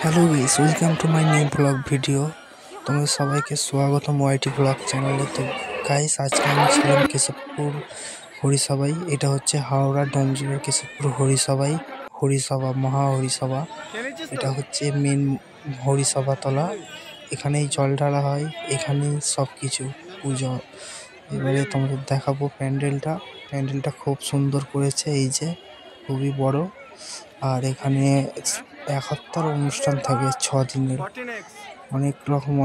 Hello guys, welcome to my new blog video. তোমাদের সবাইকে স্বাগতম ওয়াইটি ব্লগ চ্যানেলে। তো গাইস, আজকে আমি ছিলাম কেশবপুর হরিসভায়। এটা হচ্ছে হাওড়া ডোমজুড়ের কেশবপুর হরিসভা মহা হরিসভা। এটা হচ্ছে মেন হরিসভা তলা। এখানেই জল ঢালা হয়, এখানেই সব কিছু পুজো। এবারে তোমাদের দেখাবো প্যান্ডেলটা খুব সুন্দর করেছে, এই যে খুবই বড়। আর এখানে এক হপ্তার অনুষ্ঠান থাকে, 6 দিনের,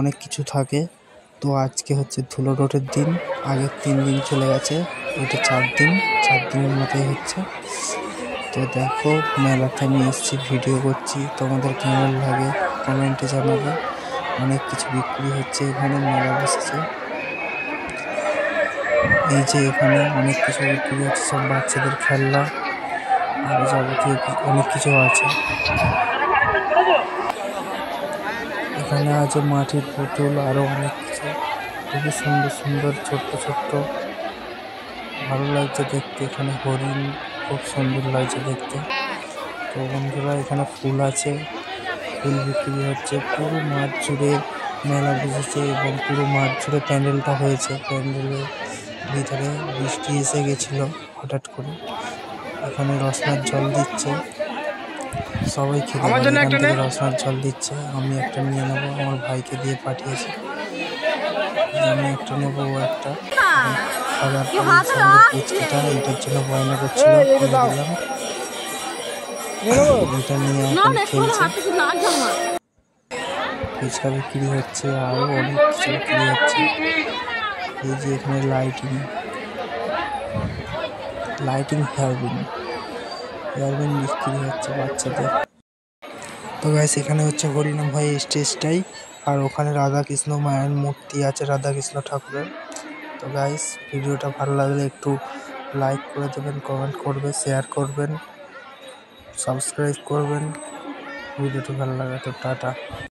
অনেক কিছু থাকে। তো আজকে হচ্ছে ধুলো রোডের দিন, আগের 3 দিন চলে গেছে, এটা 4 দিনের মতোই হচ্ছে। তো দেখো, মেলাতে আমি এসেছি, ভিডিও করছি, তোমাদের কেমন লাগে কমেন্টে জানাবে। অনেক কিছু বিক্রি হচ্ছে, এখানে মেলা বসেছে। এই যে এখানে অনেক কিছু বিক্রি হচ্ছে, সব বাচ্চাদের খেলনা আর যাবতীয় অনেক কিছু আছে। এখানে আছে মাটির পুতুল, আরো অনেক কিছু, খুবই সুন্দর সুন্দর ছোট্ট ভালো লাগছে দেখতে। এখানে হরিণ খুব সুন্দর লাগছে দেখতে। তো বন্ধুরা, এখানে ফুল আছে, ফুল বিক্রি হচ্ছে। পুরো মাঠ জুড়ে মেলা বসেছে এবং পুরো মাঠ জুড়ে প্যান্ডেলটা হয়েছে। প্যান্ডেলের ভিতরে বৃষ্টি এসে গেছিল হঠাৎ করে। এখানে রসনার জল দিচ্ছে, সবাই খেতে পারে, এখান থেকে রসনার জল দিচ্ছে। আমি একটা নিয়ে নেবো, আমার ভাইকে দিয়ে পাঠিয়েছি, আমি একটা নেবো, ও একটা। খাবার পরে পুচকিটা এটার জন্য বায়না করছিল, দিলাম। এটা নিয়ে এখন খেলছে। ফুচকা বিক্রি হচ্ছে, আরো অনেক কিছু বিক্রি হচ্ছে। এই যে এখানে লাইটিং হেয়ারবিন বিক্রি হচ্ছে বাচ্চাদের। তো গাইস, এখানে হচ্ছে হরিনাম হয় স্টেজটাই, আর ওখানে রাধা কৃষ্ণ মায়ের মূর্তি আছে, রাধা কৃষ্ণ ঠাকুরের। তো গাইস, ভিডিওটা ভালো লাগলে একটু লাইক করে দেবেন, কমেন্ট করবেন, শেয়ার করবেন, সাবস্ক্রাইব করবেন। ভিডিওটা ভালো লাগে তো টাটা।